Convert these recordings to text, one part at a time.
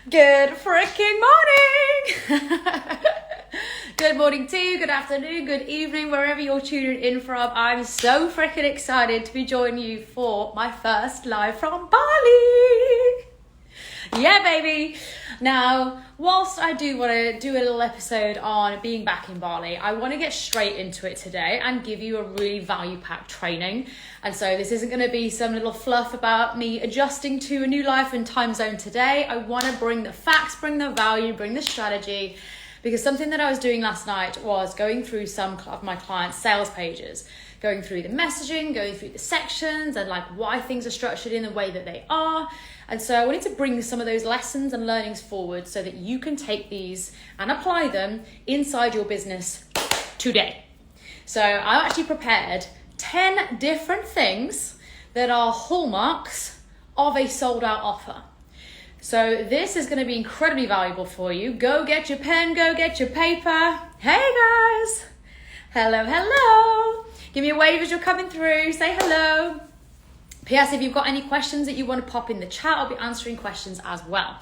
Good freaking morning! Good morning to you, good afternoon, good evening, wherever you're tuning in from. I'm so freaking excited to be joining you for my first live from Bali. Yeah, baby. Now, whilst I do want to do a little episode on being back in Bali, I want to get straight into it today and give you a really value-packed training. And so this isn't going to be some little fluff about me adjusting to a new life and time zone today. I want to bring the facts, bring the value, bring the strategy, because something that I was doing last night was going through some of my clients' sales pages, going through the messaging, going through the sections and like why things are structured in the way that they are. And so I wanted to bring some of those lessons and learnings forward so that you can take these and apply them inside your business today. So I actually prepared 10 different things that are hallmarks of a sold out offer. So this is going to be incredibly valuable for you. Go get your pen, go get your paper. Hey guys. Hello, hello. Give me a wave as you're coming through. Say hello. P.S. if you've got any questions that you want to pop in the chat, I'll be answering questions as well.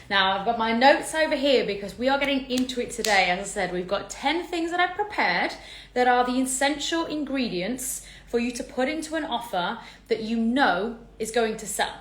Now, I've got my notes over here because we are getting into it today. As I said, we've got 10 things that I've prepared that are the essential ingredients for you to put into an offer that you know is going to sell.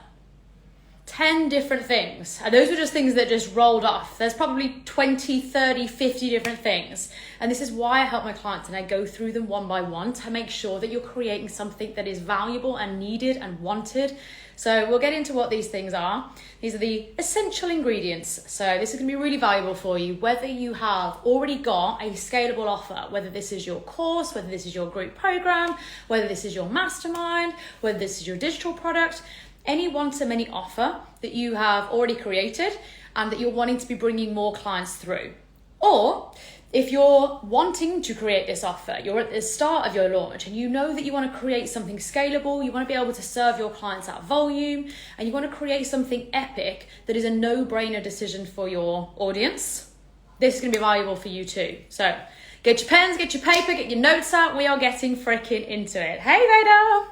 10 different things. And those were just things that just rolled off. There's probably 20, 30, 50 different things. And this is why I help my clients and I go through them one by one to make sure that you're creating something that is valuable and needed and wanted. So we'll get into what these things are. These are the essential ingredients. So this is going to be really valuable for you, whether you have already got a scalable offer, whether this is your course, whether this is your group program, whether this is your mastermind, whether this is your digital product. Any one-to-many offer that you have already created and that you're wanting to be bringing more clients through. Or if you're wanting to create this offer, you're at the start of your launch and you know that you want to create something scalable, you want to be able to serve your clients at volume, and you want to create something epic that is a no-brainer decision for your audience, this is going to be valuable for you too. So get your pens, get your paper, get your notes out. We are getting freaking into it. Hey, Veda.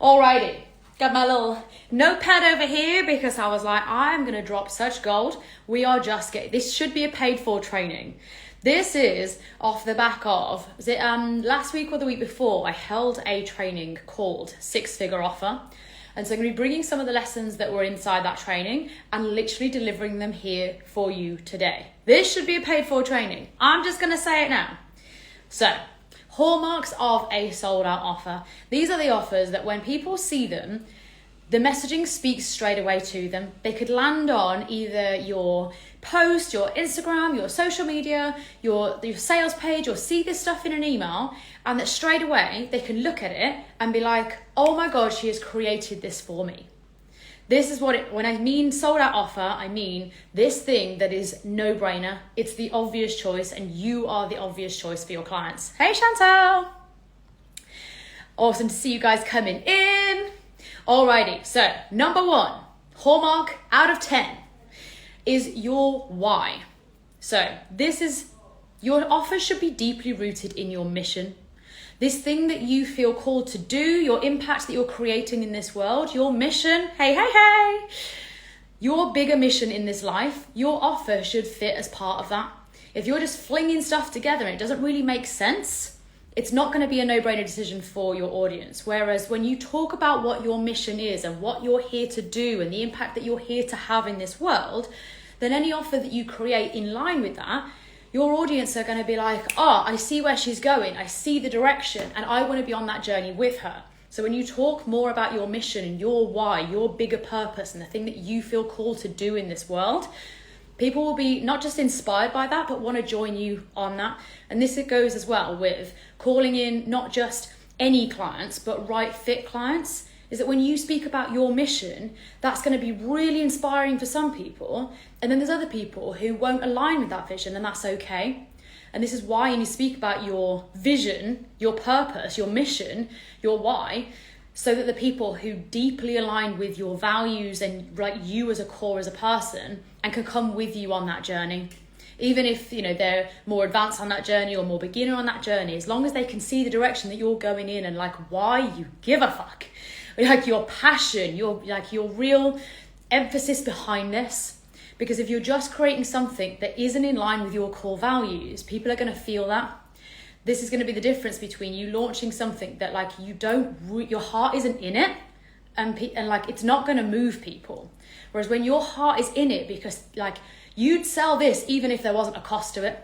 Alrighty. Got my little notepad over here because I was like, I'm going to drop such gold. We are just getting, this should be a paid for training. This is off the back of, was it last week or the week before, I held a training called 6-Figure Offer. And so I'm going to be bringing some of the lessons that were inside that training and literally delivering them here for you today. This should be a paid for training. I'm just going to say it now. So, hallmarks of a sold out offer. These are the offers that when people see them, the messaging speaks straight away to them. They could land on either your post, your Instagram, your social media, your sales page, or see this stuff in an email, and that straight away they can look at it and be like, oh my God, she has created this for me. This is when I mean sold out offer, I mean this thing that is no brainer. It's the obvious choice and you are the obvious choice for your clients. Hey Chantal. Awesome to see you guys coming in. Alrighty, so number 1, hallmark out of 10 is your why. So this is, your offer should be deeply rooted in your mission. This thing that you feel called to do, your impact that you're creating in this world, your mission, hey, your bigger mission in this life, your offer should fit as part of that. If you're just flinging stuff together and it doesn't really make sense, it's not going to be a no-brainer decision for your audience. Whereas when you talk about what your mission is and what you're here to do and the impact that you're here to have in this world, then any offer that you create in line with that, your audience are going to be like, oh, I see where she's going. I see the direction and I want to be on that journey with her. So when you talk more about your mission and your why, your bigger purpose and the thing that you feel called to do in this world, people will be not just inspired by that, but want to join you on that. And this it goes as well with calling in not just any clients, but right fit clients. Is that when you speak about your mission, that's going to be really inspiring for some people. And then there's other people who won't align with that vision, and that's okay. And this is why when you speak about your vision, your purpose, your mission, your why, so that the people who deeply align with your values and like you as a core as a person and can come with you on that journey. Even if, they're more advanced on that journey or more beginner on that journey, as long as they can see the direction that you're going in and like why you give a fuck. Like your passion, your real emphasis behind this, Because if you're just creating something that isn't in line with your core values, people are going to feel that. This is going to be the difference between you launching something that like your heart isn't in it, and like it's not going to move people. Whereas when your heart is in it, because like you'd sell this even if there wasn't a cost to it.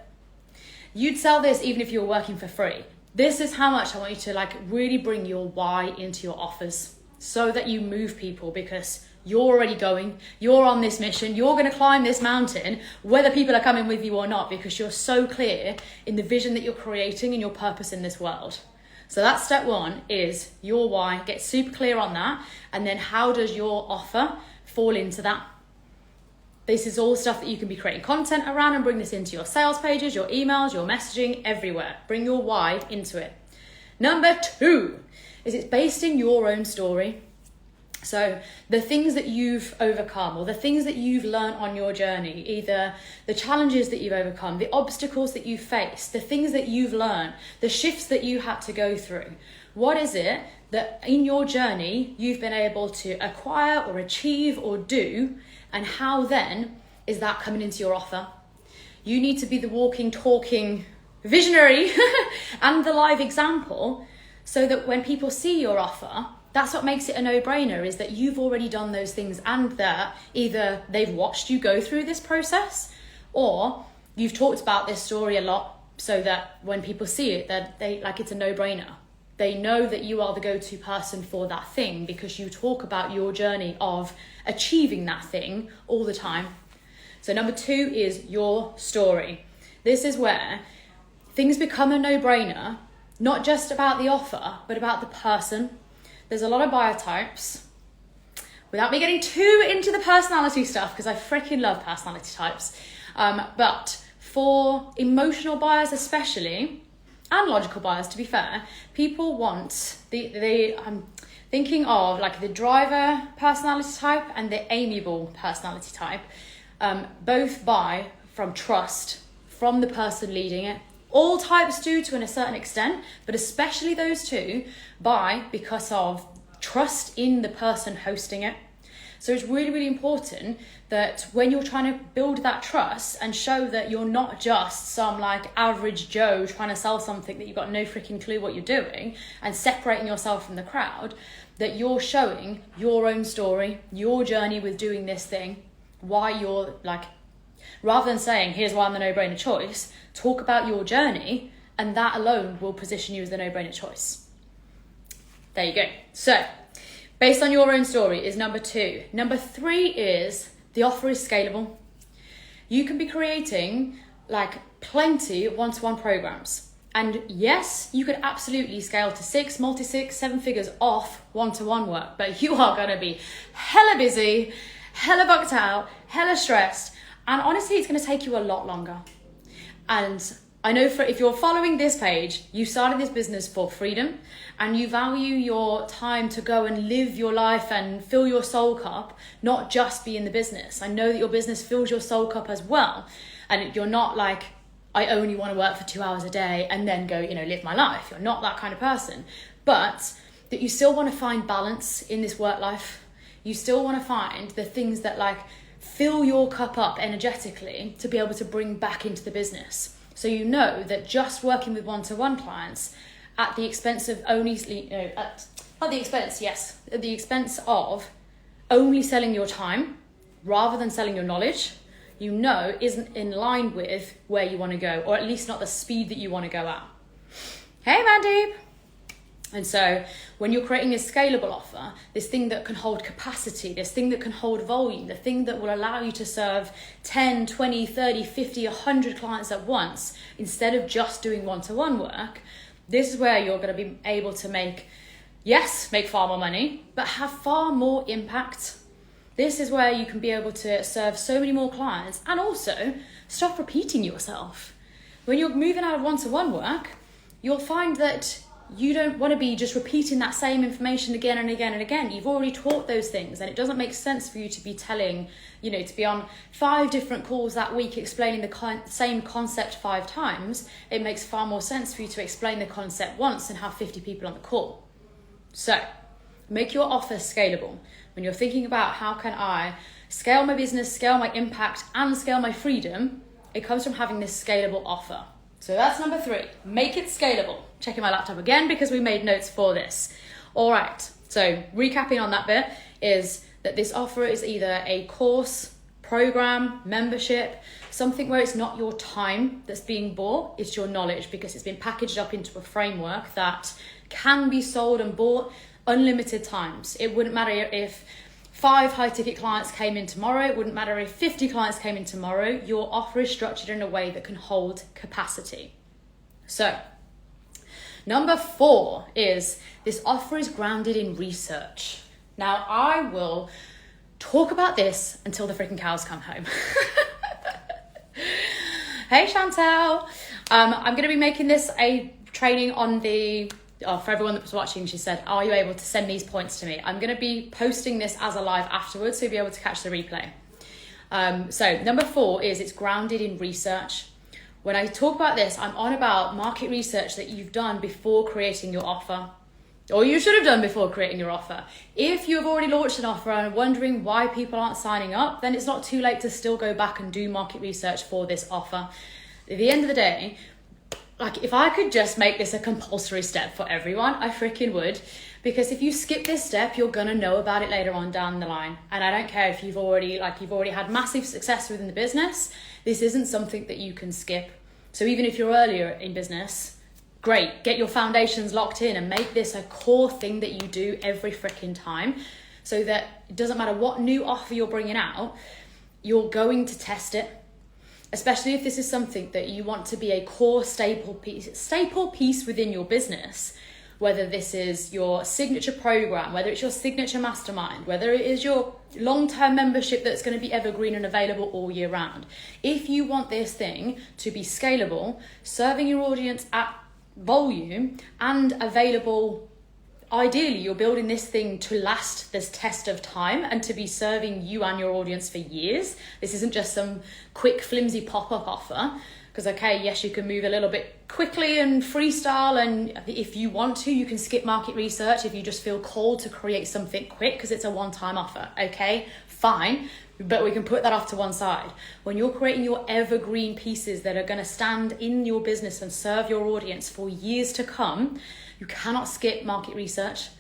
You'd sell this even if you were working for free. This is how much I want you to like really bring your why into your offers so that you move people, because you're already going, you're on this mission, you're going to climb this mountain, whether people are coming with you or not, because you're so clear in the vision that you're creating and your purpose in this world. So that's step one, is your why. Get super clear on that. And then how does your offer fall into that? This is all stuff that you can be creating content around, and bring this into your sales pages, your emails, your messaging, everywhere. Bring your why into it. Number two is it's based in your own story. So the things that you've overcome, or the things that you've learned on your journey, either the challenges that you've overcome, the obstacles that you've faced, the things that you've learned, the shifts that you had to go through. What is it that in your journey you've been able to acquire or achieve or do, and how then is that coming into your offer? You need to be the walking, talking visionary and the live example, so that when people see your offer, that's what makes it a no-brainer, is that you've already done those things, and that either they've watched you go through this process, or you've talked about this story a lot, so that when people see it, that they like it's a no-brainer. They know that you are the go-to person for that thing, because you talk about your journey of achieving that thing all the time. So number two is your story. This is where things become a no-brainer, not just about the offer, but about the person. There's a lot of buyer types. Without me getting too into the personality stuff, because I freaking love personality types. But for emotional buyers especially, and logical buyers to be fair, people want I'm thinking of like the driver personality type and the amiable personality type. Both buy from trust from the person leading it. All types do to a certain extent, but especially those two buy because of trust in the person hosting it. So it's really, really important that when you're trying to build that trust and show that you're not just some like average Joe trying to sell something that you've got no freaking clue what you're doing, and separating yourself from the crowd, that you're showing your own story, your journey with doing this thing, why you're like, rather than saying, here's why I'm the no-brainer choice, talk about your journey, and that alone will position you as the no-brainer choice. There you go. So, based on your own story is number two. Number three is the offer is scalable. You can be creating like plenty of one-to-one programs. And yes, you could absolutely scale to 6, multi-6, 7 figures off one-to-one work, but you are going to be hella busy, hella bucked out, hella stressed. And honestly, it's going to take you a lot longer. And I know if you're following this page, you started this business for freedom, and you value your time to go and live your life and fill your soul cup, not just be in the business. I know that your business fills your soul cup as well. And you're not like, I only want to work for 2 hours a day and then go, live my life. You're not that kind of person. But that you still want to find balance in this work life. You still want to find the things that like fill your cup up energetically to be able to bring back into the business. So you know that just working with one-to-one clients at the expense of at the expense of only selling your time rather than selling your knowledge, isn't in line with where you want to go, or at least not the speed that you want to go at. Hey, Mandeep. And so when you're creating a scalable offer, this thing that can hold capacity, this thing that can hold volume, the thing that will allow you to serve 10, 20, 30, 50, 100 clients at once, instead of just doing one-to-one work, this is where you're going to be able to make far more money, but have far more impact. This is where you can be able to serve so many more clients, and also stop repeating yourself. When you're moving out of one-to-one work, you'll find that you don't want to be just repeating that same information again and again and again. You've already taught those things, and it doesn't make sense for you to be telling, to be on 5 different calls that week explaining the same concept 5 times. It makes far more sense for you to explain the concept once and have 50 people on the call. So make your offer scalable. When you're thinking about how can I scale my business, scale my impact, and scale my freedom, it comes from having this scalable offer. So that's number 3, make it scalable. Checking my laptop again because we made notes for this. All right, so recapping on that bit is that this offer is either a course, program, membership, something where it's not your time that's being bought, it's your knowledge, because it's been packaged up into a framework that can be sold and bought unlimited times. It wouldn't matter if 5 high ticket clients came in tomorrow, it wouldn't matter if 50 clients came in tomorrow, your offer is structured in a way that can hold capacity. So, number 4 is this offer is grounded in research. Now, I will talk about this until the freaking cows come home. Hey Chantel, I'm going to be making this a training on for everyone that was watching. She said, are you able to send these points to me? I'm going to be posting this as a live afterwards, so you'll be able to catch the replay. So number 4 is it's grounded in research. When I talk about this, I'm on about market research that you've done before creating your offer, or you should have done before creating your offer. If you've already launched an offer and are wondering why people aren't signing up, then it's not too late to still go back and do market research for this offer. At the end of the day, like, if I could just make this a compulsory step for everyone, I freaking would. Because if you skip this step, you're gonna know about it later on down the line. And I don't care if you've already had massive success within the business, this isn't something that you can skip. So even if you're earlier in business, great, get your foundations locked in and make this a core thing that you do every freaking time, so that it doesn't matter what new offer you're bringing out, you're going to test it. Especially if this is something that you want to be a core staple piece within your business, whether this is your signature program, whether it's your signature mastermind, whether it is your long-term membership that's going to be evergreen and available all year round. If you want this thing to be scalable, serving your audience at volume and available, ideally you're building this thing to last this test of time and to be serving you and your audience for years. This isn't just some quick flimsy pop-up offer, because okay, yes, you can move a little bit quickly and freestyle, and if you want to, you can skip market research if you just feel called to create something quick because it's a one-time offer. Okay, fine, but we can put that off to one side. When you're creating your evergreen pieces that are going to stand in your business and serve your audience for years to come, you cannot skip market research.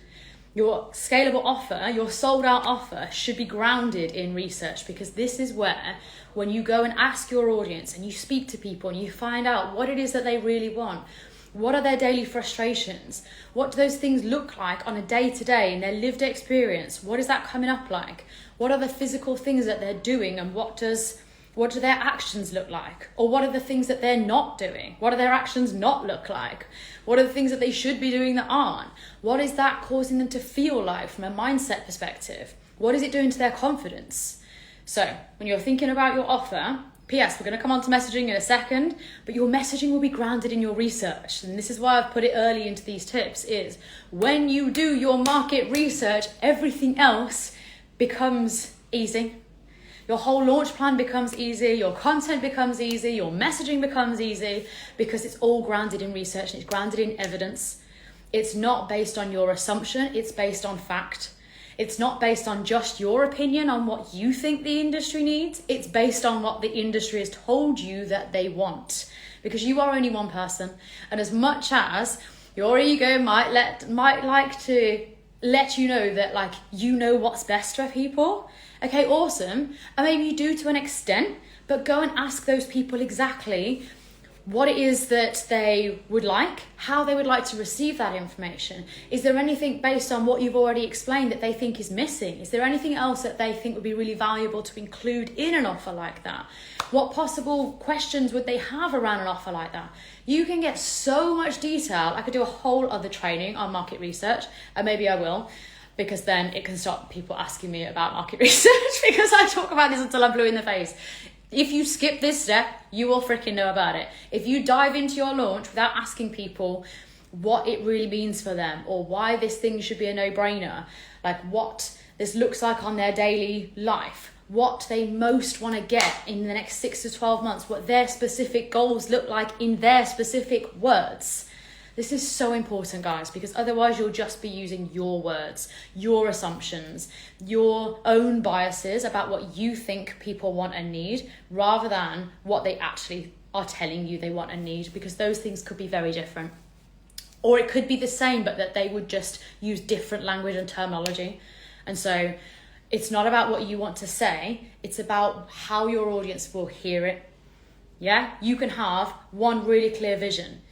Your scalable offer, your sold out offer, should be grounded in research, because this is where, when you go and ask your audience and you speak to people and you find out what it is that they really want, what are their daily frustrations, what do those things look like on a day-to-day in their lived experience, what is that coming up like, what are the physical things that they're doing, and what do their actions look like? Or what are the things that they're not doing? What do their actions not look like? What are the things that they should be doing that aren't? What is that causing them to feel like from a mindset perspective? What is it doing to their confidence? So when you're thinking about your offer, P.S., we're going to come on to messaging in a second, but your messaging will be grounded in your research. And this is why I've put it early into these tips, is when you do your market research, everything else becomes easy. Your whole launch plan becomes easy, your content becomes easy, your messaging becomes easy, because it's all grounded in research and it's grounded in evidence. It's not based on your assumption, it's based on fact. It's not based on just your opinion on what you think the industry needs, it's based on what the industry has told you that they want. Because you are only one person, and as much as your ego might like to let you know that, like, you know what's best for people, okay, awesome, and maybe you do to an extent, but go and ask those people exactly what it is that they would like, how they would like to receive that information. Is there anything based on what you've already explained that they think is missing? Is there anything else that they think would be really valuable to include in an offer like that? What possible questions would they have around an offer like that? You can get so much detail. I could do a whole other training on market research, and maybe I will, because then it can stop people asking me about market research because I talk about this until I'm blue in the face. If you skip this step, you will freaking know about it. If you dive into your launch without asking people what it really means for them, or why this thing should be a no-brainer, like what this looks like on their daily life, what they most want to get in the next 6 to 12 months, what their specific goals look like in their specific words, This is so important, guys, because otherwise you'll just be using your words, your assumptions, your own biases about what you think people want and need, rather than what they actually are telling you they want and need, because those things could be very different. Or it could be the same, but that they would just use different language and terminology. And so it's not about what you want to say, it's about how your audience will hear it. Yeah, you can have one really clear vision,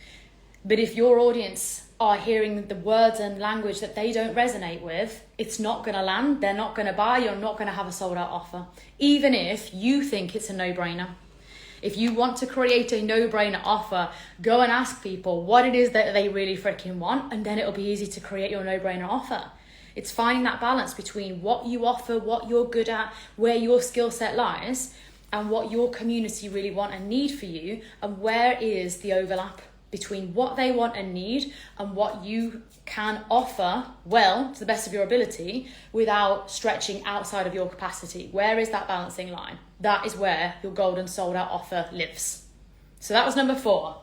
but if your audience are hearing the words and language that they don't resonate with, it's not going to land, they're not going to buy, you're not going to have a sold out offer, even if you think it's a no-brainer. If you want to create a no-brainer offer, go and ask people what it is that they really freaking want, and then it'll be easy to create your no-brainer offer. It's finding that balance between what you offer, what you're good at, where your skill set lies, and what your community really want and need for you, and where is the overlap between what they want and need and what you can offer well to the best of your ability without stretching outside of your capacity. Where is that balancing line? That is where your golden sold out offer lives. So that was number 4.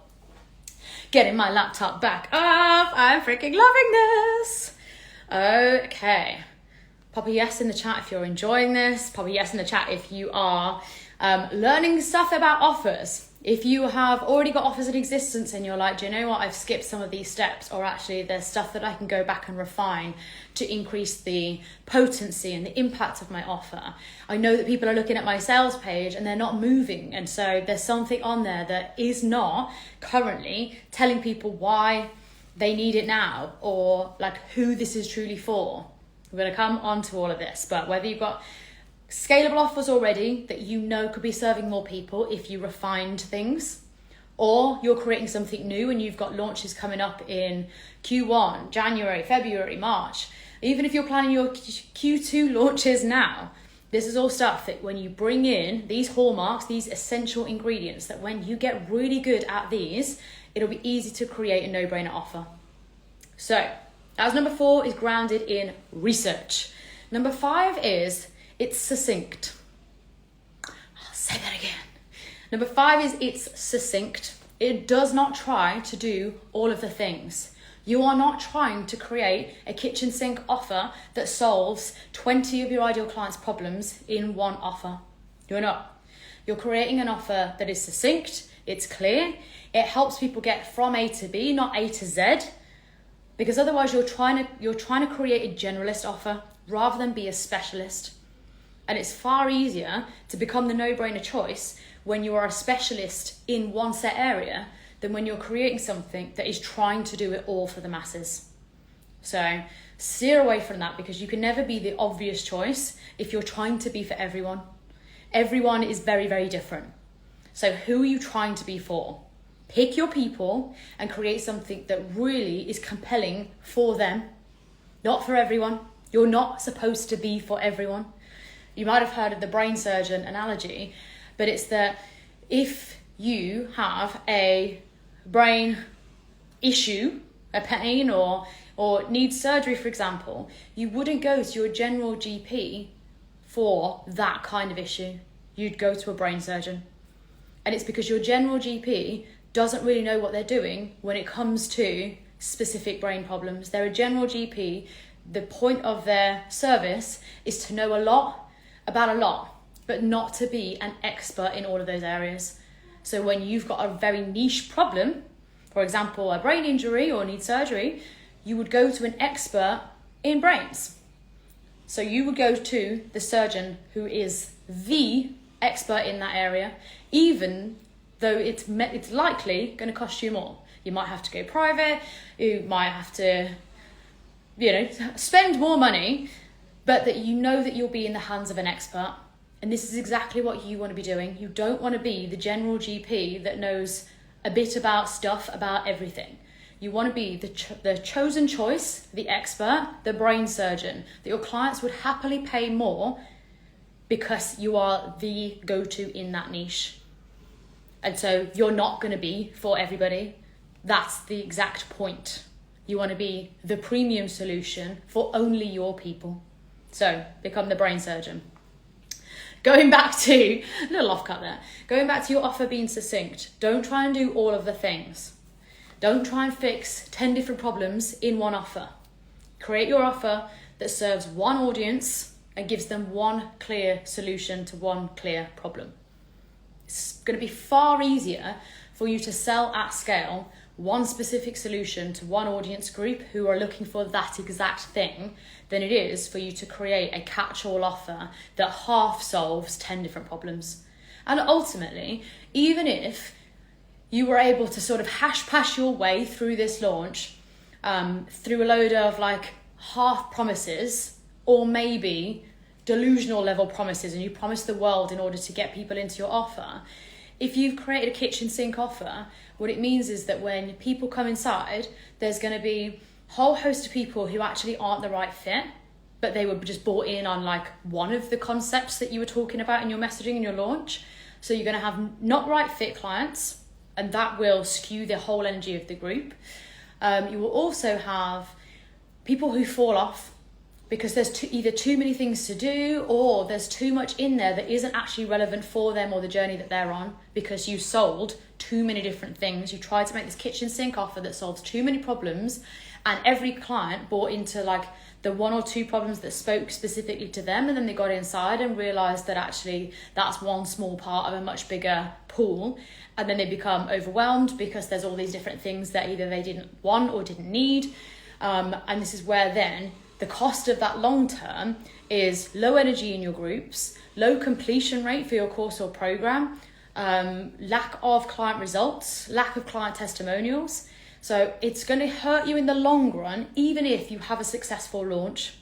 Getting my laptop back up. I'm freaking loving this. Okay. Pop a yes in the chat if you're enjoying this. Pop a yes in the chat if you are learning stuff about offers. If you have already got offers in existence and you're like, do you know what, I've skipped some of these steps, or actually there's stuff that I can go back and refine to increase the potency and the impact of my offer. I know that people are looking at my sales page and they're not moving, and so there's something on there that is not currently telling people why they need it now, or like who this is truly for. We're going to come on to all of this, but whether you've got scalable offers already that you know could be serving more people if you refined things, or you're creating something new and you've got launches coming up in Q1, January, February, March. Even if you're planning your Q2 launches now, this is all stuff that when you bring in these hallmarks, these essential ingredients, that when you get really good at these, it'll be easy to create a no-brainer offer. So that was number 4, is grounded in research. Number 5 is it's succinct. I'll say that again. Number 5 is it's succinct. It does not try to do all of the things. You are not trying to create a kitchen sink offer that solves 20 of your ideal clients' problems in one offer. You're not. You're creating an offer that is succinct, it's clear, it helps people get from A to B, not A to Z, because otherwise you're trying to create a generalist offer rather than be a specialist. And it's far easier to become the no-brainer choice when you are a specialist in one set area than when you're creating something that is trying to do it all for the masses. So steer away from that, because you can never be the obvious choice if you're trying to be for everyone. Everyone is very, very different. So who are you trying to be for? Pick your people and create something that really is compelling for them, not for everyone. You're not supposed to be for everyone. You might have heard of the brain surgeon analogy, but it's that if you have a brain issue, a pain, or need surgery, for example, you wouldn't go to your general GP for that kind of issue. You'd go to a brain surgeon. And it's because your general GP doesn't really know what they're doing when it comes to specific brain problems. They're a general GP. The point of their service is to know a lot about a lot, but not to be an expert in all of those areas. So when you've got a very niche problem, for example, a brain injury or need surgery, you would go to an expert in brains. So you would go to the surgeon who is the expert in that area, even though it's likely going to cost you more. You might have to go private, you might have to, spend more money, but that you know that you'll be in the hands of an expert. And this is exactly what you want to be doing. You don't want to be the general GP that knows a bit about stuff about everything. You want to be the chosen choice, the expert, the brain surgeon, that your clients would happily pay more because you are the go-to in that niche. And so you're not going to be for everybody. That's the exact point. You want to be the premium solution for only your people. So become the brain surgeon. Going back to, a little off cut there. Going back to your offer being succinct. Don't try and do all of the things. Don't try and fix 10 different problems in one offer. Create your offer that serves one audience and gives them one clear solution to one clear problem. It's going to be far easier for you to sell at scale one specific solution to one audience group who are looking for that exact thing than it is for you to create a catch-all offer that half solves 10 different problems. And ultimately, even if you were able to sort of hash pass your way through this launch through a load of like half promises or maybe delusional level promises, and you promise the world in order to get people into your offer, if you've created a kitchen sink offer, what it means is that when people come inside, there's going to be a whole host of people who actually aren't the right fit, but they were just bought in on like one of the concepts that you were talking about in your messaging and your launch. So you're going to have not right fit clients, and that will skew the whole energy of the group. You will also have people who fall off because there's either too many things to do, or there's too much in there that isn't actually relevant for them or the journey that they're on, because you sold too many different things. You tried to make this kitchen sink offer that solves too many problems, and every client bought into like the one or two problems that spoke specifically to them, and then they got inside and realized that actually that's one small part of a much bigger pool, and then they become overwhelmed because there's all these different things that either they didn't want or didn't need. And this is where then the cost of that long term is low energy in your groups, low completion rate for your course or program, lack of client results, lack of client testimonials. So it's going to hurt you in the long run, even if you have a successful launch.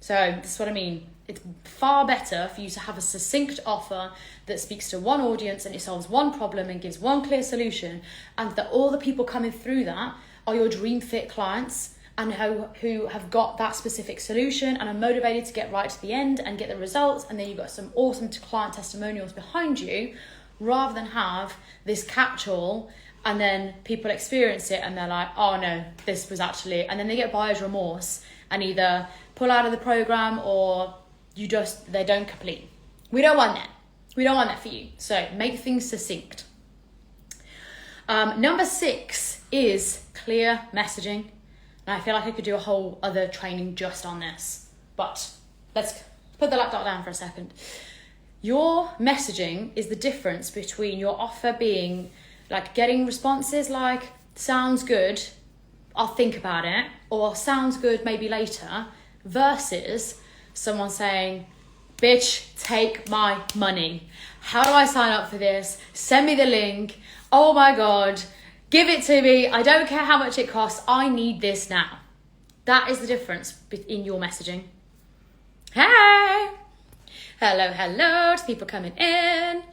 So this is what I mean. It's far better for you to have a succinct offer that speaks to one audience and it solves one problem and gives one clear solution, and that all the people coming through that are your dream fit clients and who have got that specific solution and are motivated to get right to the end and get the results, and then you've got some awesome client testimonials behind you, rather than have this catch-all and then people experience it and they're like, oh no, this was actually, and then they get buyer's remorse and either pull out of the program or they don't complete. We don't want that. We don't want that for you. So make things succinct. Number 6 is clear messaging. And I feel like I could do a whole other training just on this, but let's put the laptop down for a second. Your messaging is the difference between your offer being like getting responses like, sounds good, I'll think about it, or sounds good, maybe later, versus someone saying, bitch, take my money. How do I sign up for this? Send me the link. Oh my God. Give it to me. I don't care how much it costs. I need this now. That is the difference in your messaging. Hey. Hello to people coming in.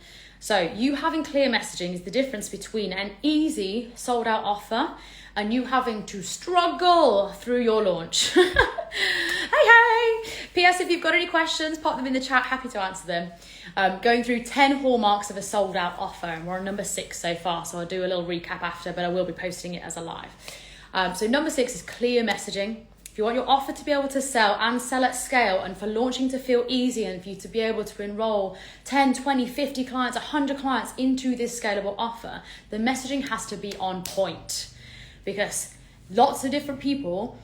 So you having clear messaging is the difference between an easy sold out offer and you having to struggle through your launch. Hey. P.S. if you've got any questions, pop them in the chat. Happy to answer them. Going through 10 hallmarks of a sold out offer, and we're on number 6 so far, so I'll do a little recap after, but I will be posting it as a live. So number 6 is clear messaging. If you want your offer to be able to sell and sell at scale, and for launching to feel easy, and for you to be able to enroll 10, 20, 50 clients, 100 clients into this scalable offer, the messaging has to be on point, because lots of different people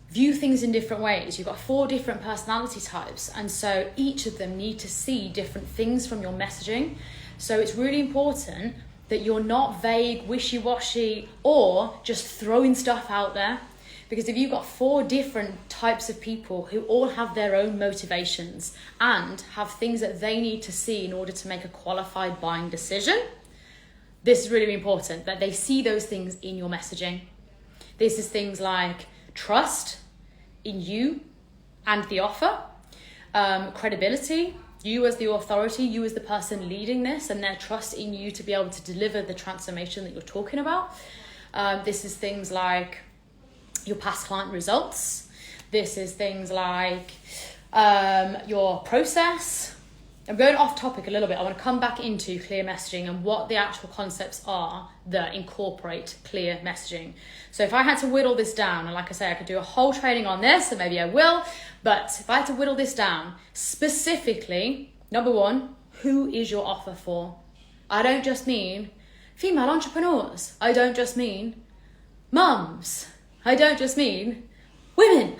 view things in different ways. You've got 4 different personality types, and so each of them need to see different things from your messaging. So it's really important that you're not vague, wishy-washy, or just throwing stuff out there. Because if you've got 4 different types of people who all have their own motivations and have things that they need to see in order to make a qualified buying decision, this is really important, that they see those things in your messaging. This is things like trust in you and the offer, credibility, you as the authority, you as the person leading this, and their trust in you to be able to deliver the transformation that you're talking about. This is things like your past client results. This is things like your process. I'm going off topic a little bit. I want to come back into clear messaging and what the actual concepts are that incorporate clear messaging. So if I had to whittle this down, and like I say, I could do a whole training on this, and maybe I will, but if I had to whittle this down, specifically, number 1, who is your offer for? I don't just mean female entrepreneurs. I don't just mean mums. I don't just mean women.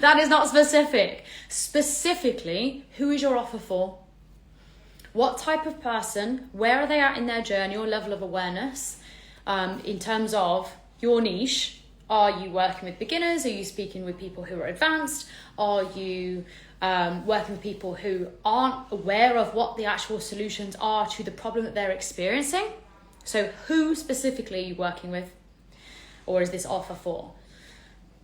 That is not specific. Specifically, who is your offer for? What type of person? Where are they at in their journey or level of awareness? In terms of your niche, are you working with beginners? Are you speaking with people who are advanced? Are you working with people who aren't aware of what the actual solutions are to the problem that they're experiencing? So who specifically are you working with? Or is this offer for?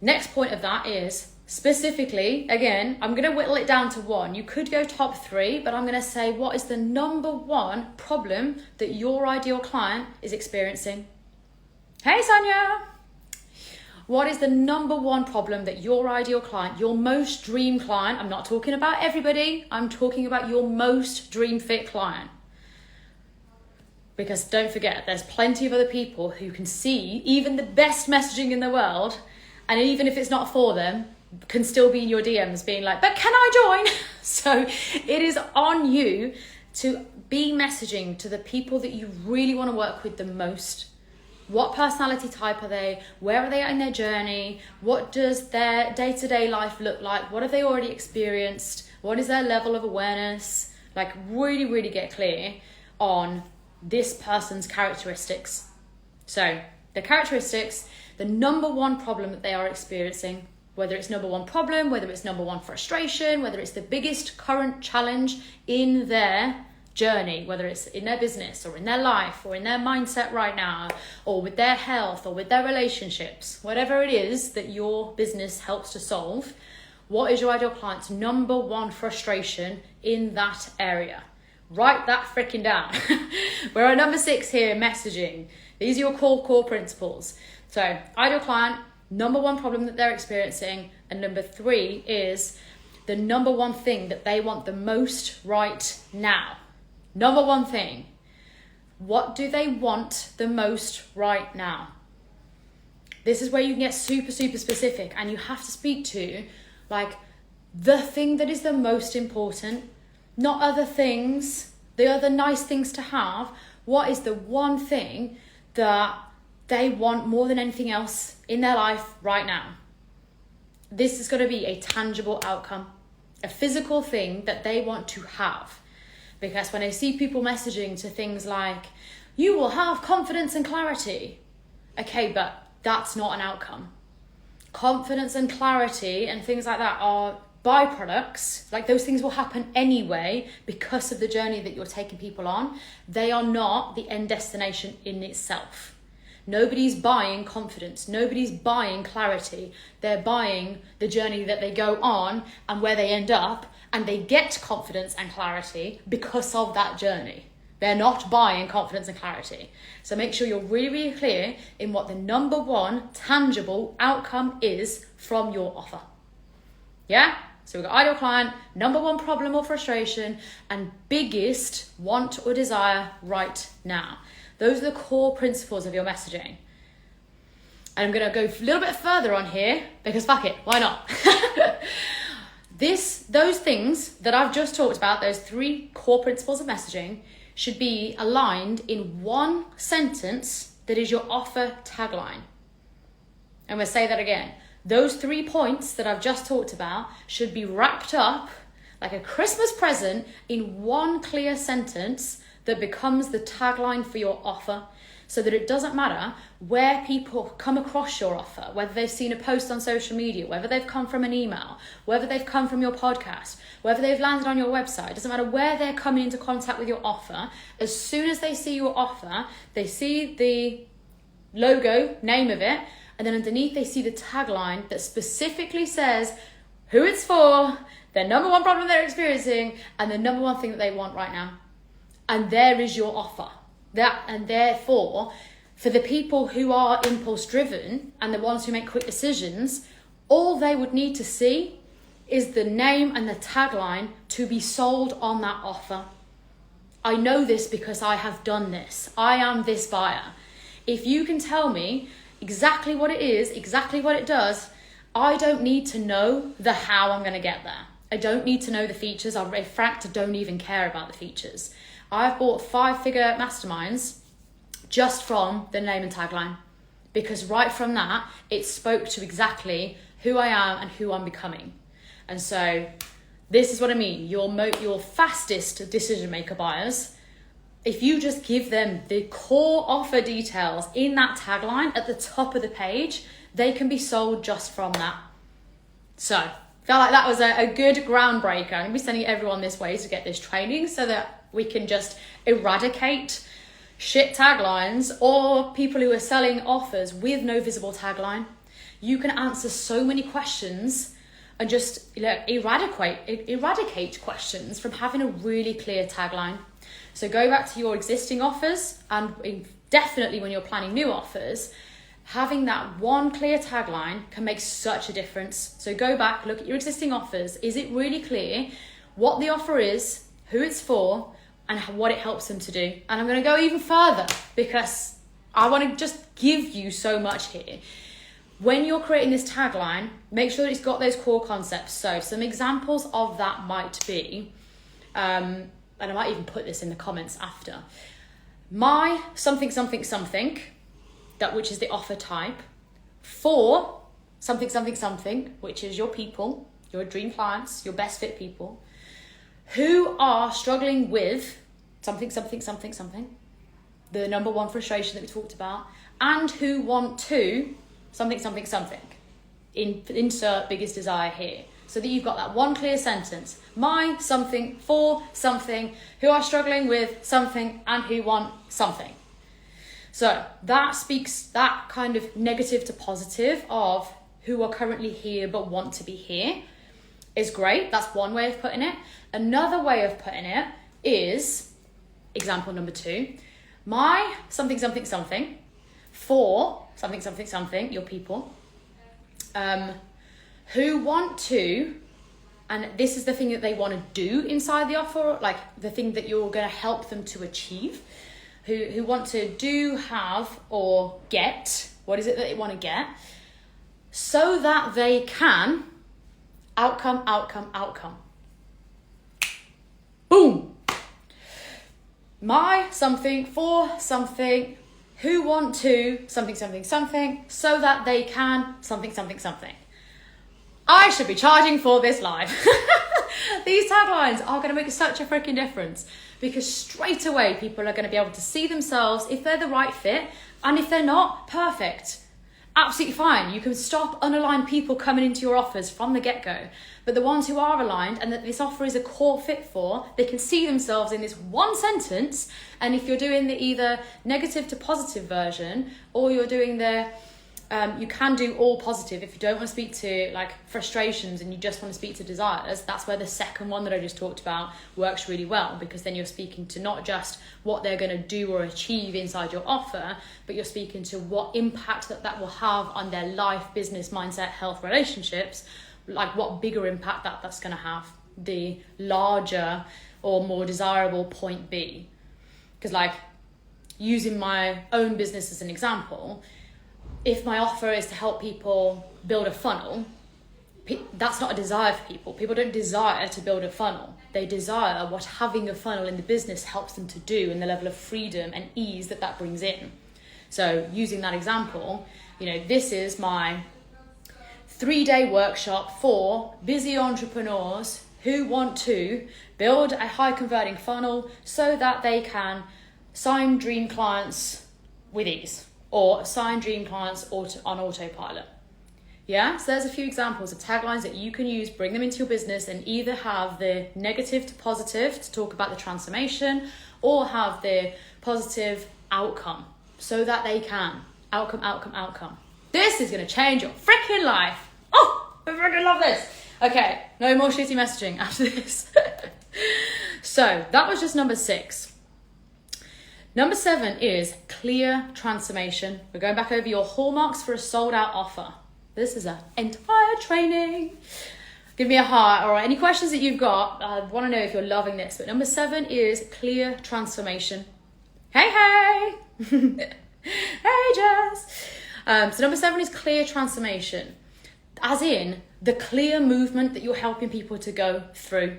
Next point of that is specifically, again, I'm going to whittle it down to one. You could go top three, but I'm going to say, what is the number one problem that your ideal client is experiencing? Hey, Sonia. What is the number one problem that your ideal client, your most dream client, I'm not talking about everybody, I'm talking about your most dream fit client. Because don't forget, there's plenty of other people who can see even the best messaging in the world, and even if it's not for them, can still be in your DMs being like, but can I join? So it is on you to be messaging to the people that you really want to work with the most. What personality type are they? Where are they at in their journey? What does their day-to-day life look like? What have they already experienced? What is their level of awareness? Like really, really get clear on this person's characteristics. So the characteristics, the number one problem that they are experiencing, whether it's number one problem, whether it's number one frustration, whether it's the biggest current challenge in their journey, whether it's in their business or in their life or in their mindset right now, or with their health or with their relationships, whatever it is that your business helps to solve, what is your ideal client's number one frustration in that area? Write that freaking down. We're at number 6 here, messaging. These are your core principles. So ideal client, number one problem that they're experiencing, and number 3 is the number one thing that they want the most right now. Number one thing. What do they want the most right now? This is where you can get super, super specific, and you have to speak to like the thing that is the most important, not other things, the other nice things to have. What is the one thing that they want more than anything else in their life right now? This is going to be a tangible outcome, a physical thing that they want to have. Because when I see people messaging to things like, you will have confidence and clarity. Okay, but that's not an outcome. Confidence and clarity and things like that are byproducts. Like those things will happen anyway because of the journey that you're taking people on. They are not the end destination in itself. Nobody's buying confidence. Nobody's buying clarity. They're buying the journey that they go on and where they end up, and they get confidence and clarity because of that journey. They're not buying confidence and clarity. So make sure you're really, really clear in what the number one tangible outcome is from your offer. Yeah? So we've got ideal client, number one problem or frustration, and biggest want or desire right now. Those are the core principles of your messaging. And I'm going to go a little bit further on here because fuck it, why not? Those things that I've just talked about, those 3 core principles of messaging, should be aligned in one sentence that is your offer tagline. And we'll say that again. Those 3 points that I've just talked about should be wrapped up like a Christmas present in one clear sentence that becomes the tagline for your offer, so that it doesn't matter where people come across your offer, whether they've seen a post on social media, whether they've come from an email, whether they've come from your podcast, whether they've landed on your website. It doesn't matter where they're coming into contact with your offer. As soon as they see your offer, they see the logo, name of it, and then underneath they see the tagline that specifically says who it's for, their number one problem they're experiencing, and the number one thing that they want right now. And there is your offer. And therefore, for the people who are impulse driven and the ones who make quick decisions, all they would need to see is the name and the tagline to be sold on that offer. I know this because I have done this. I am this buyer. If you can tell me exactly what it is, exactly what it does, I don't need to know the how I'm going to get there. I don't need to know the features. In fact, I don't even care about the features. I've bought 5-figure masterminds just from the name and tagline, because right from that, it spoke to exactly who I am and who I'm becoming. And so this is what I mean. Your fastest decision maker buyers, if you just give them the core offer details in that tagline at the top of the page, they can be sold just from that. So felt like that was a good groundbreaker. I'm going to be sending everyone this way to get this training so that we can just eradicate shit taglines or people who are selling offers with no visible tagline. You can answer so many questions and just eradicate questions from having a really clear tagline. So go back to your existing offers, and definitely when you're planning new offers, having that one clear tagline can make such a difference. So go back, look at your existing offers. Is it really clear what the offer is, who it's for, and what it helps them to do? And I'm going to go even further because I want to just give you so much here. When you're creating this tagline, make sure that it's got those core concepts. So some examples of that might be, and I might even put this in the comments after, my something, something, something, that which is the offer type, for something, something, something, which is your people, your dream clients, your best fit people, who are struggling with something, something, something, something, the number one frustration that we talked about, and who want to something, something, something. Insert biggest desire here. So that you've got that one clear sentence. My something, for something, who are struggling with something, and who want something. So that speaks that kind of negative to positive of who are currently here but want to be here is great. That's one way of putting it. Another way of putting it is, example number 2, my something, something, something, for something, something, something, your people, who want to, and this is the thing that they want to do inside the offer, like the thing that you're going to help them to achieve, who want to do, have, or get, what is it that they want to get, so that they can, outcome, outcome, outcome. Boom! My something, for something, who want to something, something, something, so that they can something, something, something. I should be charging for this live. These taglines are going to make such a freaking difference because straight away people are going to be able to see themselves if they're the right fit, and if they're not, perfect. Absolutely fine. You can stop unaligned people coming into your offers from the get-go. But the ones who are aligned and that this offer is a core fit for, they can see themselves in this one sentence. And if you're doing the either negative to positive version, or you're doing the, you can do all positive. If you don't want to speak to like frustrations and you just want to speak to desires, that's where the second one that I just talked about works really well, because then you're speaking to not just what they're going to do or achieve inside your offer, but you're speaking to what impact that will have on their life, business, mindset, health, relationships, like what bigger impact that's going to have, the larger or more desirable point B. Because like using my own business as an example, if my offer is to help people build a funnel, that's not a desire for people. People don't desire to build a funnel. They desire what having a funnel in the business helps them to do and the level of freedom and ease that brings in. So using that example, this is my 3-day workshop for busy entrepreneurs who want to build a high converting funnel so that they can sign dream clients with ease, or assign dream clients on autopilot. Yeah, so there's a few examples of taglines that you can use, bring them into your business, and either have the negative to positive to talk about the transformation, or have the positive outcome so that they can outcome, outcome, outcome. This is going to change your freaking life. Oh, I freaking love this. Okay, no more shitty messaging after this. So that was just number 6. Number 7 is clear transformation. We're going back over your hallmarks for a sold out offer. This is an entire training. Give me a heart or any questions that you've got. I want to know if you're loving this. But number 7 is clear transformation. Hey. Hey, Jess. So number 7 is clear transformation. As in the clear movement that you're helping people to go through.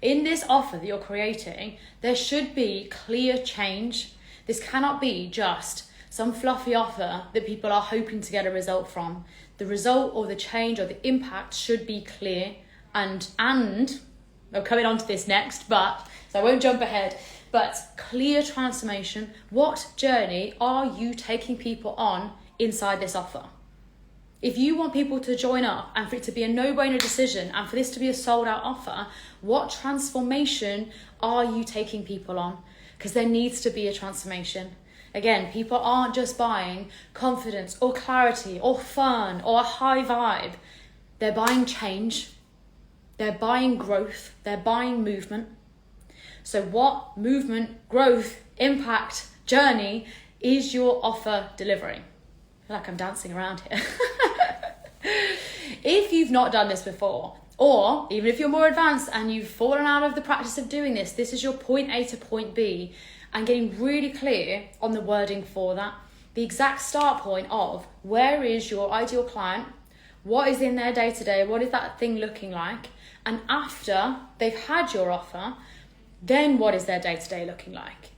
In this offer that you're creating, there should be clear change. This cannot be just some fluffy offer that people are hoping to get a result from. The result or the change or the impact should be clear, and I'm coming on to this next, but so I won't jump ahead, but clear transformation. What journey are you taking people on inside this offer? If you want people to join up and for it to be a no-brainer decision and for this to be a sold-out offer, what transformation are you taking people on? Because there needs to be a transformation. Again, people aren't just buying confidence or clarity or fun or a high vibe. They're buying change. They're buying growth. They're buying movement. So what movement, growth, impact, journey is your offer delivering? I feel like I'm dancing around here. If you've not done this before, or even if you're more advanced and you've fallen out of the practice of doing this, this is your point A to point B, and getting really clear on the wording for that. The exact start point of where is your ideal client, what is in their day-to-day, what is that thing looking like, and after they've had your offer, then what is their day-to-day looking like?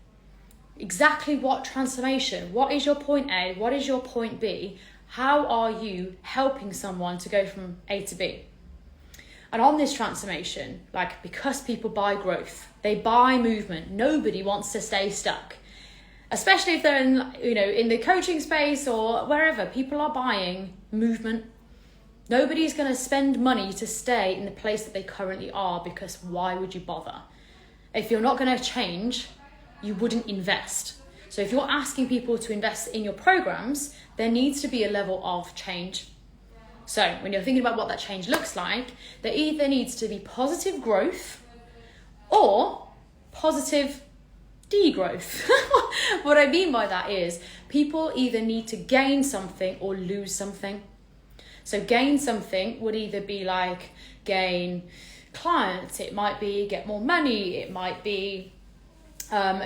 Exactly what transformation, what is your point A, what is your point B, how are you helping someone to go from A to B? And on this transformation, like, because people buy growth, they buy movement, nobody wants to stay stuck. Especially if they're in the coaching space or wherever, people are buying movement. Nobody's going to spend money to stay in the place that they currently are, because why would you bother? If you're not going to change, you wouldn't invest. So if you're asking people to invest in your programs, there needs to be a level of change. So when you're thinking about what that change looks like, there either needs to be positive growth or positive degrowth. What I mean by that is people either need to gain something or lose something. So gain something would either be like gain clients, it might be get more money, it might be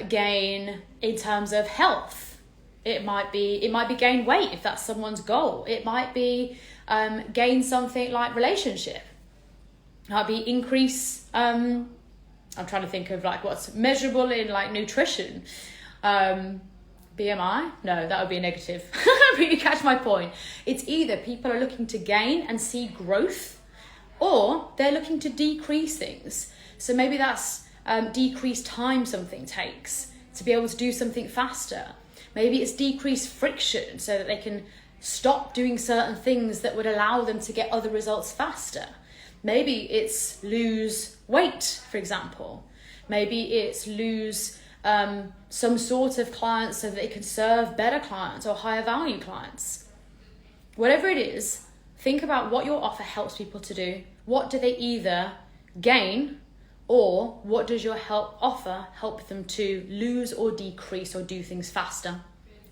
gain in terms of health, it might be gain weight if that's someone's goal, it might be gain something like relationship, it might be increase I'm trying to think of like what's measurable in like nutrition, BMI, no, that would be a negative. But you catch my point. It's either people are looking to gain and see growth, or they're looking to decrease things. So maybe that's decreased time something takes to be able to do something faster. Maybe it's decreased friction so that they can stop doing certain things that would allow them to get other results faster. Maybe it's lose weight, for example. Maybe it's lose some sort of clients so that they can serve better clients or higher value clients. Whatever it is, think about what your offer helps people to do. What do they either gain, or what does your offer help them to lose or decrease or do things faster?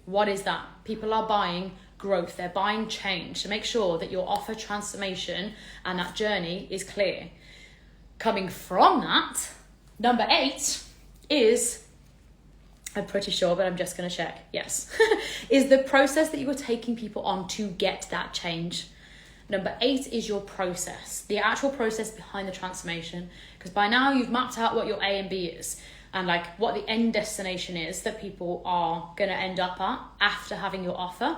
What is that? People are buying growth, they're buying change. So make sure that your offer transformation and that journey is clear. Coming from that, number 8 is, I'm pretty sure, but I'm just going to check, yes, is the process that you are taking people on to get that change. Number 8 is your process, the actual process behind the transformation. Because by now you've mapped out what your A and B is, and like what the end destination is that people are going to end up at after having your offer.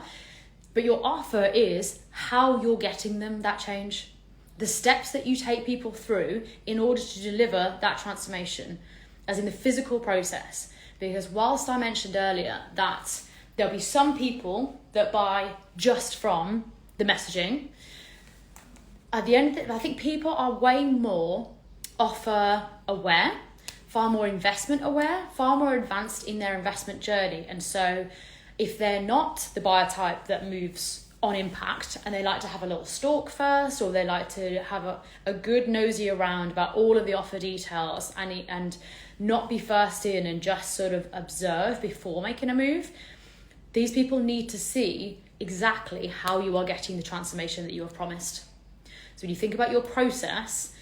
But your offer is how you're getting them that change, the steps that you take people through in order to deliver that transformation, as in the physical process. Because whilst I mentioned earlier that there'll be some people that buy just from the messaging, at the end of it, I think people are way more offer aware, far more investment aware, far more advanced in their investment journey. And so if they're not the buyer type that moves on impact and they like to have a little stalk first, or they like to have a good nosy around about all of the offer details and not be first in and just sort of observe before making a move, these people need to see exactly how you are getting the transformation that you have promised. So when you think about your process,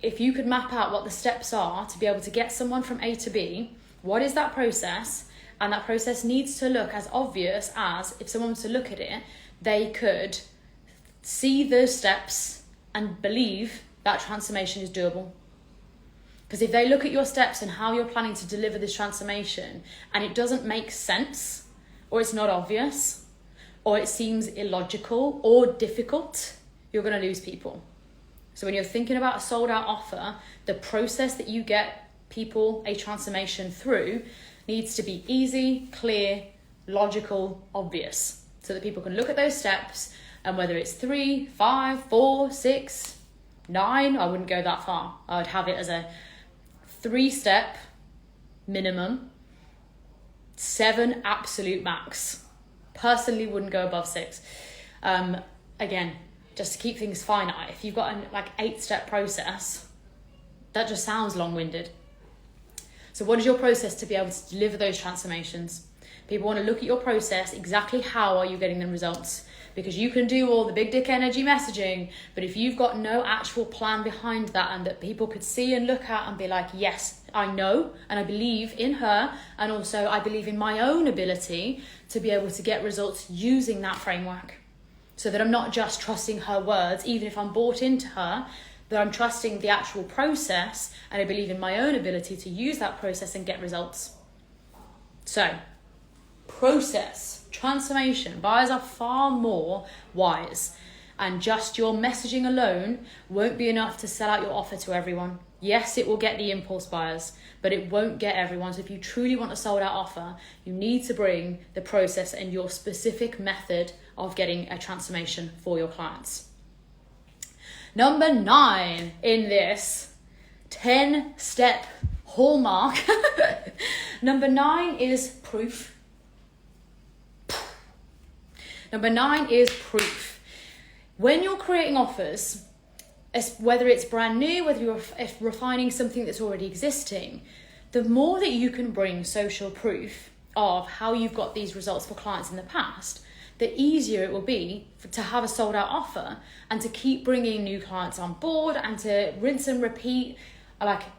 if you could map out what the steps are to be able to get someone from A to B, what is that process? And that process needs to look as obvious as, if someone was to look at it, they could see those steps and believe that transformation is doable. Because if they look at your steps and how you're planning to deliver this transformation and it doesn't make sense, or it's not obvious, or it seems illogical or difficult, you're going to lose people. So when you're thinking about a sold out offer, the process that you get people a transformation through needs to be easy, clear, logical, obvious, so that people can look at those steps, and whether it's 3, 5, 4, 6, 9, I wouldn't go that far. I would have it as a 3-step minimum, 7 absolute max. Personally wouldn't go above 6. Again, just to keep things finite, if you've got an 8-step process, that just sounds long-winded. So what is your process to be able to deliver those transformations? People want to look at your process, exactly how are you getting the results? Because you can do all the big dick energy messaging, but if you've got no actual plan behind that and that people could see and look at and be like, yes, I know and I believe in her, and also I believe in my own ability to be able to get results using that framework, so that I'm not just trusting her words, even if I'm bought into her, that I'm trusting the actual process and I believe in my own ability to use that process and get results. So, process, transformation, buyers are far more wise, and just your messaging alone won't be enough to sell out your offer to everyone. Yes, it will get the impulse buyers, but it won't get everyone. So if you truly want a sold out offer, you need to bring the process and your specific method of getting a transformation for your clients. Number 9 in this 10-step hallmark. Number 9 is proof. Number 9 is proof. When you're creating offers, whether it's brand new, whether you're refining something that's already existing, the more that you can bring social proof of how you've got these results for clients in the past, the easier it will be to have a sold out offer and to keep bringing new clients on board and to rinse and repeat,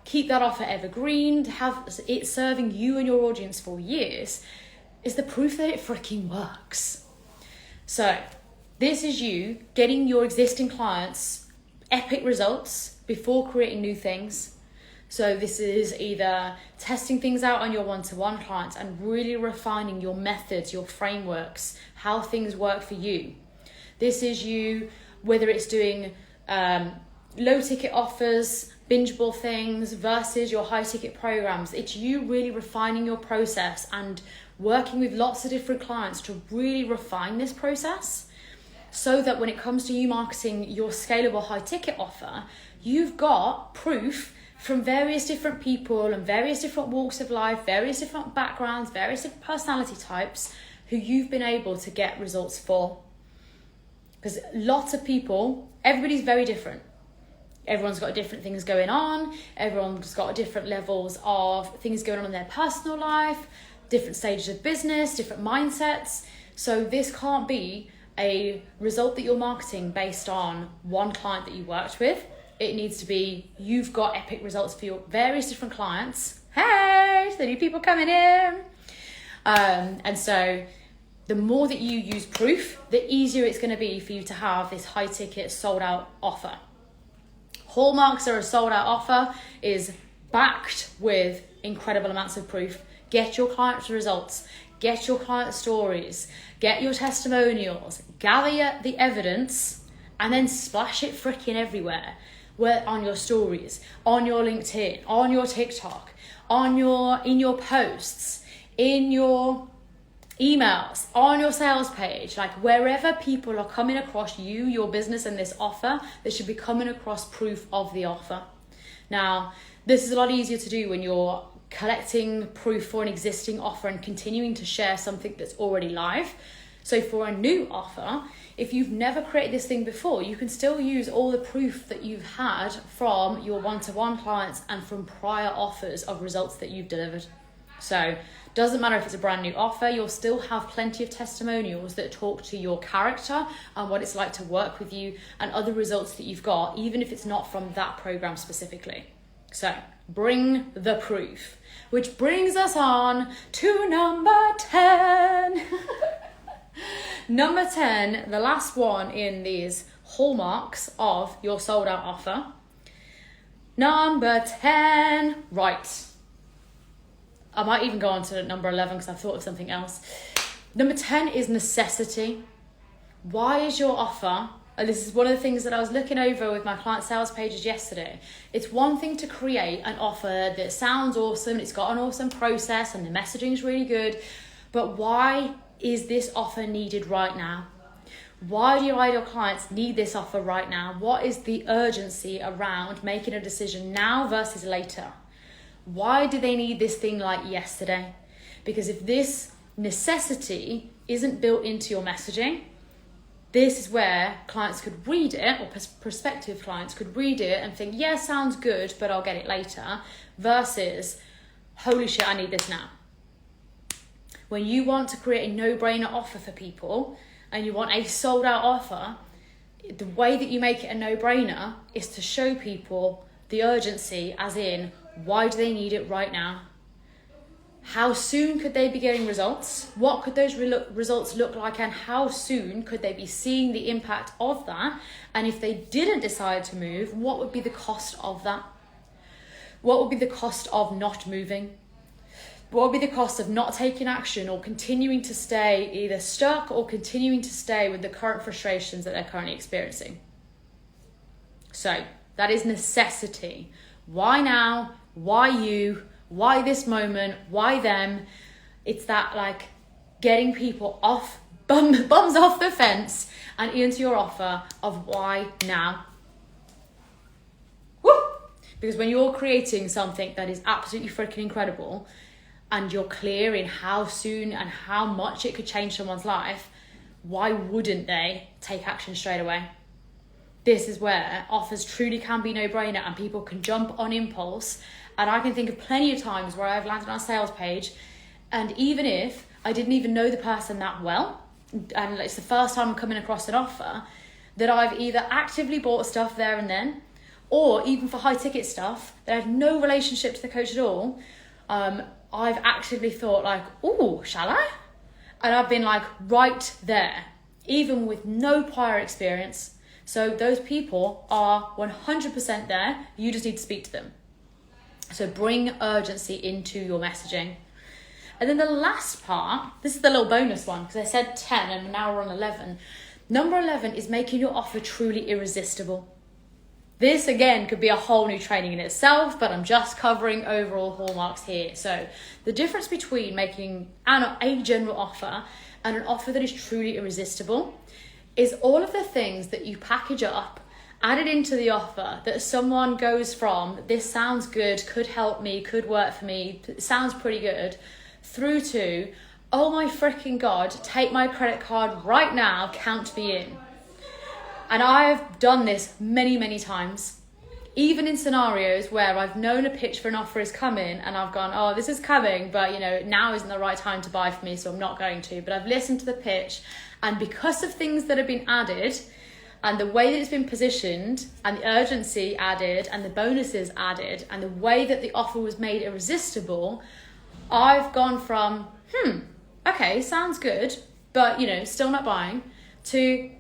keep that offer evergreen, to have it serving you and your audience for years, is the proof that it freaking works. So this is you getting your existing clients epic results before creating new things. So this is either testing things out on your one-to-one clients and really refining your methods, your frameworks, how things work for you. This is you, whether it's doing low ticket offers, bingeable things versus your high ticket programs. It's you really refining your process and working with lots of different clients to really refine this process, so that when it comes to you marketing your scalable high ticket offer, you've got proof from various different people and various different walks of life, various different backgrounds, various different personality types who you've been able to get results for. Because lots of people, everybody's very different. Everyone's got different things going on. Everyone's got different levels of things going on in their personal life, different stages of business, different mindsets. So this can't be a result that you're marketing based on one client that you worked with. It needs to be, you've got epic results for your various different clients. Hey, the new people coming in. And so the more that you use proof, the easier it's going to be for you to have this high ticket sold out offer. Hallmarks are a sold out offer is backed with incredible amounts of proof. Get your clients' results, get your client stories, get your testimonials, gather the evidence, and then splash it freaking everywhere. Where on your stories, on your LinkedIn, on your TikTok, in your posts, in your emails, on your sales page, wherever people are coming across you, your business, and this offer, they should be coming across proof of the offer. Now, this is a lot easier to do when you're collecting proof for an existing offer and continuing to share something that's already live. So for a new offer, if you've never created this thing before, you can still use all the proof that you've had from your one-to-one clients and from prior offers of results that you've delivered. So doesn't matter if it's a brand new offer, you'll still have plenty of testimonials that talk to your character and what it's like to work with you and other results that you've got, even if it's not from that program specifically. So bring the proof, which brings us on to number 10. Number 10, the last one in these hallmarks of your sold out offer. Number 10, right. I might even go on to number 11 because I've thought of something else. Number 10 is necessity. Why is your offer, and this is one of the things that I was looking over with my client sales pages yesterday. It's one thing to create an offer that sounds awesome, it's got an awesome process and the messaging is really good, but why is this offer needed right now? Why do your ideal clients need this offer right now? What is the urgency around making a decision now versus later? Why do they need this thing like yesterday? Because if this necessity isn't built into your messaging, this is where clients could read it, or prospective clients could read it and think, yeah, sounds good, but I'll get it later, versus, holy shit, I need this now. When you want to create a no-brainer offer for people, and you want a sold-out offer, the way that you make it a no-brainer is to show people the urgency, as in, why do they need it right now? How soon could they be getting results? What could those results look like, and how soon could they be seeing the impact of that? And if they didn't decide to move, what would be the cost of that? What would be the cost of not moving? What would be the cost of not taking action or continuing to stay either stuck or continuing to stay with the current frustrations that they're currently experiencing? So that is necessity. Why now? Why you? Why this moment? Why them? It's that like getting people off, bums off the fence and into your offer of why now. Woo! Because when you're creating something that is absolutely freaking incredible and you're clear in how soon and how much it could change someone's life, why wouldn't they take action straight away? This is where offers truly can be no-brainer and people can jump on impulse. And I can think of plenty of times where I've landed on a sales page, and even if I didn't even know the person that well, and it's the first time I'm coming across an offer, that I've either actively bought stuff there and then, or even for high ticket stuff that I had no relationship to the coach at all, I've actively thought like, ooh, shall I? And I've been like right there, even with no prior experience. So those people are 100% there. You just need to speak to them. So bring urgency into your messaging. And then the last part, this is the little bonus one, because I said 10 and now we're on 11. Number 11 is making your offer truly irresistible. This again could be a whole new training in itself, but I'm just covering overall hallmarks here. So the difference between making a general offer and an offer that is truly irresistible is all of the things that you package up, added into the offer, that someone goes from, this sounds good, could help me, could work for me, sounds pretty good, through to, oh my freaking God, take my credit card right now, count me in. And I've done this many, many times, even in scenarios where I've known a pitch for an offer is coming and I've gone, oh, this is coming, but now isn't the right time to buy for me, so I'm not going to. But I've listened to the pitch, and because of things that have been added and the way that it's been positioned and the urgency added and the bonuses added and the way that the offer was made irresistible, I've gone from, okay, sounds good, but still not buying, to,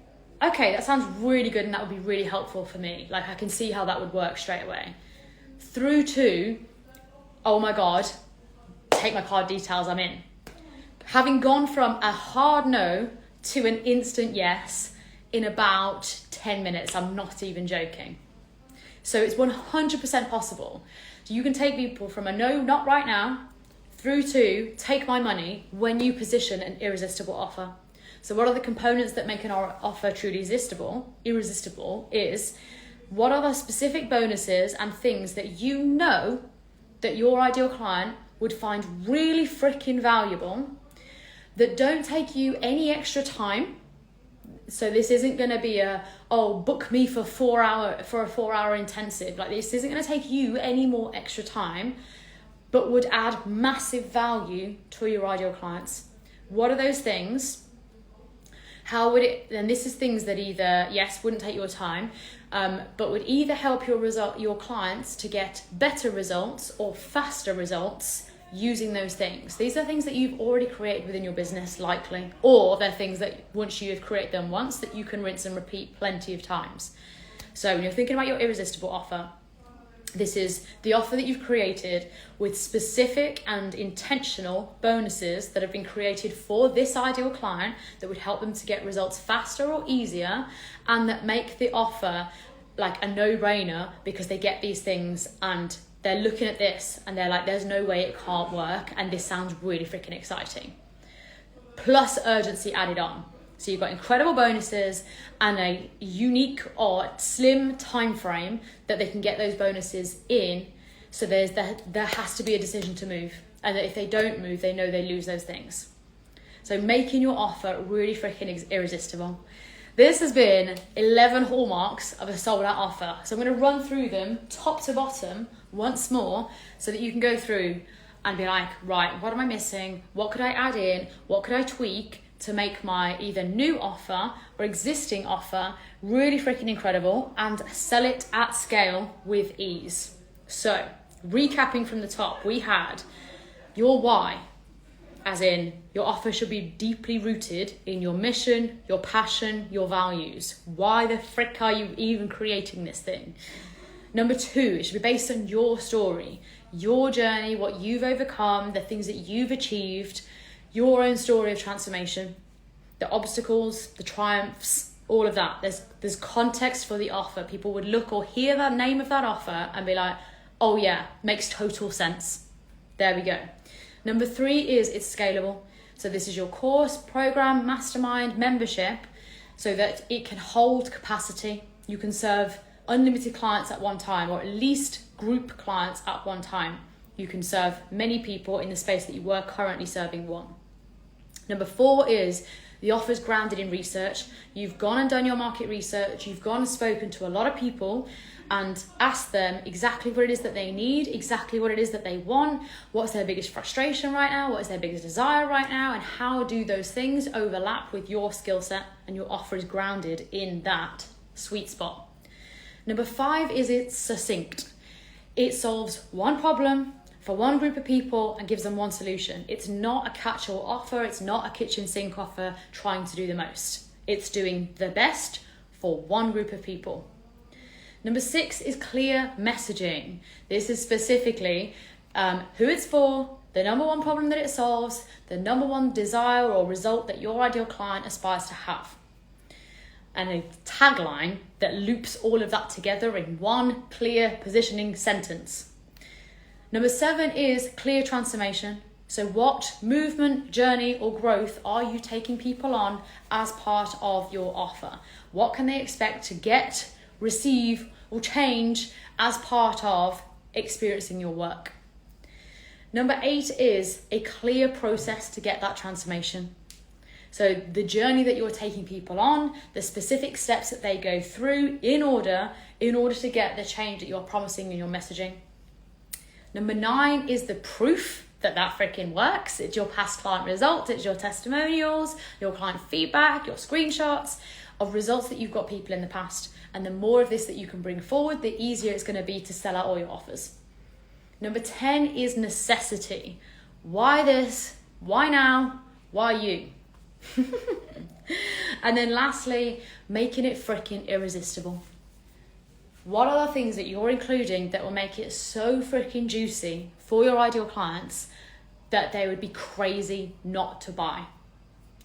okay, that sounds really good and that would be really helpful for me. Like I can see how that would work straight away. Through to, oh my God, take my card details, I'm in. Having gone from a hard no to an instant yes in about 10 minutes, I'm not even joking. So it's 100% possible. So you can take people from a no, not right now, through to take my money when you position an irresistible offer. So what are the components that make an offer truly irresistible is, what are the specific bonuses and things that you know that your ideal client would find really freaking valuable, that don't take you any extra time. So this isn't going to be book me for a 4-hour intensive. Like this isn't going to take you any more extra time, but would add massive value to your ideal clients. What are those things? How would it, and this is things that either, yes, wouldn't take your time, but would either help your clients to get better results or faster results using those things. These are things that you've already created within your business, likely, or they're things that once you have created them once, that you can rinse and repeat plenty of times. So when you're thinking about your irresistible offer, This is the offer that you've created with specific and intentional bonuses that have been created for this ideal client that would help them to get results faster or easier, and that make the offer like a no-brainer because they get these things and they're looking at this and they're like, there's no way it can't work, and this sounds really freaking exciting. Plus urgency added on. So you've got incredible bonuses and a unique or slim time frame that they can get those bonuses in. So there has to be a decision to move, and that if they don't move, they know they lose those things. So making your offer really freaking irresistible. This has been 11 hallmarks of a sold out offer. So I'm going to run through them top to bottom once more so that you can go through and be like, right, what am I missing? What could I add in? What could I tweak to make my either new offer or existing offer really freaking incredible and sell it at scale with ease? So recapping from the top, we had your why, as in your offer should be deeply rooted in your mission, your passion, your values. Why the frick are you even creating this thing? Number 2, it should be based on your story, your journey, what you've overcome, the things that you've achieved, your own story of transformation, the obstacles, the triumphs, all of that. There's context for the offer. People would look or hear the name of that offer and be like, oh yeah, makes total sense. There we go. Number 3 is it's scalable. So this is your course, program, mastermind, membership, so that it can hold capacity. You can serve unlimited clients at one time, or at least group clients at one time. You can serve many people in the space that you were currently serving one. Number 4 is the offer's grounded in research. You've gone and done your market research. You've gone and spoken to a lot of people and asked them exactly what it is that they need, exactly what it is that they want, what's their biggest frustration right now, what is their biggest desire right now, and how do those things overlap with your skill set, and your offer is grounded in that sweet spot. Number 5 is it's succinct. It solves one problem for one group of people and gives them one solution. It's not a catch-all offer. It's not a kitchen sink offer trying to do the most. It's doing the best for one group of people. Number 6 is clear messaging. This is specifically who it's for, the number one problem that it solves, the number one desire or result that your ideal client aspires to have. And a tagline that loops all of that together in one clear positioning sentence. Number 7 is clear transformation. So what movement, journey, or growth are you taking people on as part of your offer? What can they expect to get, receive, or change as part of experiencing your work? Number 8 is a clear process to get that transformation. So the journey that you're taking people on, the specific steps that they go through in order to get the change that you're promising in your messaging. Number 9 is the proof that freaking works. It's your past client results, it's your testimonials, your client feedback, your screenshots of results that you've got people in the past. And the more of this that you can bring forward, the easier it's going to be to sell out all your offers. Number 10 is necessity. Why this? Why now? Why you? And then lastly, making it freaking irresistible. What are the things that you're including that will make it so freaking juicy for your ideal clients that they would be crazy not to buy?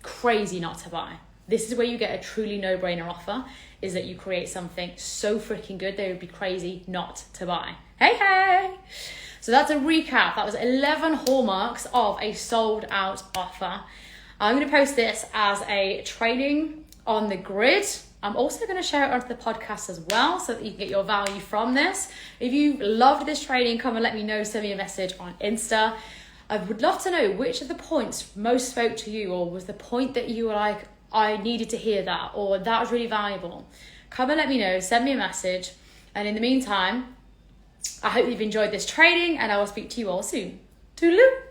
Crazy not to buy. This is where you get a truly no-brainer offer, is that you create something so freaking good they would be crazy not to buy. Hey! So that's a recap. That was 11 hallmarks of a sold out offer. I'm going to post this as a training on the grid. I'm also going to share it onto the podcast as well so that you can get your value from this. If you loved this training, come and let me know. Send me a message on Insta. I would love to know which of the points most spoke to you, or was the point that you were like, I needed to hear that, or that was really valuable. Come and let me know. Send me a message. And in the meantime, I hope you've enjoyed this training, and I will speak to you all soon. Toodaloo!